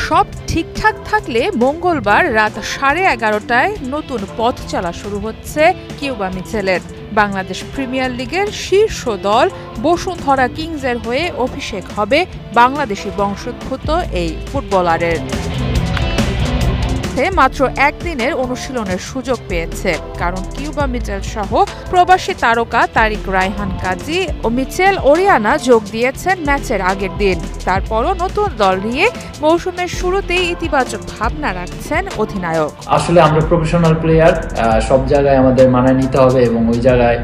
সব ঠিকঠাক থাকলে মঙ্গলবার রাত 11:30টায় নতুন পথ চলা শুরু হচ্ছে কিউবা মিচেলের। বাংলাদেশ প্রিমিয়ার লিগের শীর্ষ দল বসুন্ধরা কিংসের হয়ে অভিষেক হবে বাংলাদেশি বংশোদ্ভূত এই ফুটবলারের। মাত্র একদিনের অনুশীলনের সুযোগ পেয়েছে, কারণ কিউবা মিচেল সহ প্রবাসী তারকা তারিক রায়হান কাজী ও মিচেল ওরিয়ানা যোগ দিয়েছেন ম্যাচের আগের দিন। তারপরও নতুন দল নিয়ে মৌসুমের শুরুতেই ইতিবাচক ভাবনা রাখছেন অধিনায়ক। আসলে আমরা প্রফেশনাল প্লেয়ার, সব জায়গায় আমাদের মানায় নিতে হবে এবং ওই জায়গায়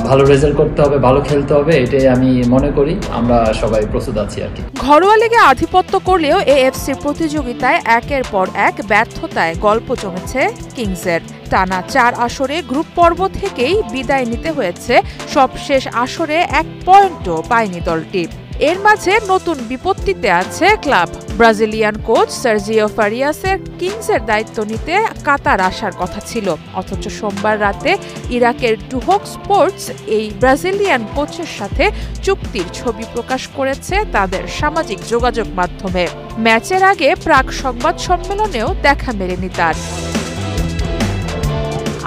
ভালো রেজাল্ট করতে হবে, ভালো খেলতে হবে, এটাই আমি মনে করি। আমরা সবাই প্রস্তুত আছি আর কি। ঘরোয়া লিগে আধিপত্য করলেও এএফসি প্রতিযোগিতায় একের পর এক ব্যর্থতায় গল্প জমেছে কিংসের। টানা 4 আসরে গ্রুপ পর্ব থেকেই বিদায় নিতে হয়েছে, সবশেষ আসরে 1 পয়েন্টও পায়নি দলটি। এর মাঝে নতুন বিপত্তিতে আছে ক্লাব। ব্রাজিলিয়ান কোচ সার্জিও ফারিয়াসের কিংসের দায়িত্ব নিতে কাতার আসার কথা ছিল, অথচ সোমবার রাতে ইরাকের ডুহক স্পোর্টস এই ব্রাজিলিয়ান কোচের সাথে চুক্তির ছবি প্রকাশ করেছে তাদের সামাজিক যোগাযোগ মাধ্যমে। ম্যাচের আগে প্রাক সংবাদ সম্মেলনেও দেখা মেলেনি তার।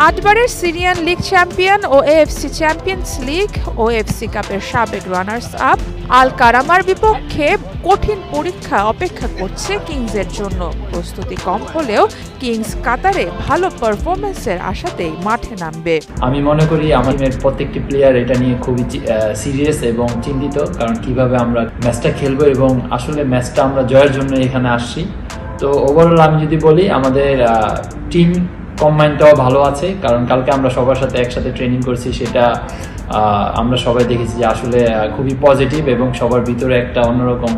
8 বারের সিরিয়ান লিগ চ্যাম্পিয়ন ও এএফসি চ্যাম্পিয়ন্স লিগ ও এফসি কাপের সাবেক রানার্স আপ আল কারামার বিপক্ষে কঠিন পরীক্ষা অপেক্ষা করছে কিংসের জন্য। প্রস্তুতি কম হলেও কিংস কাতারে ভালো পারফরমেন্সের আশাতেই মাঠে নামবে। আমি মনে করি আমাদের প্রত্যেকটি প্লেয়ার এটা নিয়ে খুবই সিরিয়াস এবং চিন্তিত, কারণ কিভাবে আমরা ম্যাচটা খেলবো এবং আসলে ম্যাচটা আমরা জয়ের জন্য এখানে আসছি। তো ওভারঅল আমি যদি বলি, আমাদের টিম কম্বাইনটাও ভালো আছে, কারণ কালকে আমরা সবার সাথে একসাথে ট্রেনিং করছি, সেটা আমরা সবাই দেখেছি যে আসলে খুবই পজিটিভ এবং সবার ভিতরে একটা অন্যরকম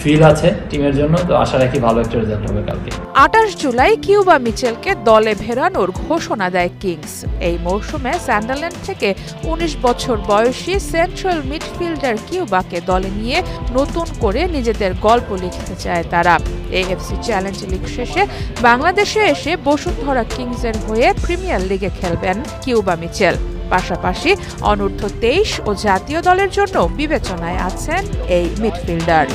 ফিল আছে টিমের জন্য। তো আশা রাখি ভালো একটা রেজাল্ট হবে কালকে। 28 জুলাই কিউবা মিচেলকে দলে ফেরানোর ঘোষণা দেয় কিংস। এই মৌসুমে সান্ডারল্যান্ড থেকে 19 বছর বয়সী সেন্ট্রাল মিডফিল্ডার কিউবাকে দলে নিয়ে নতুন করে নিজেদের গল্প লিখতে চায় তারা। এএফসি চ্যালেঞ্জ লিগ শেষে বাংলাদেশে এসে বসুন্ধরা কিংসের হয়ে প্রিমিয়ার লিগে খেলবেন কিউবা মিচেল। পাশাপাশি অনূর্ধ্ব 23 ও জাতীয় দলের জন্য বিবেচনায় আছেন এই মিডফিল্ডার।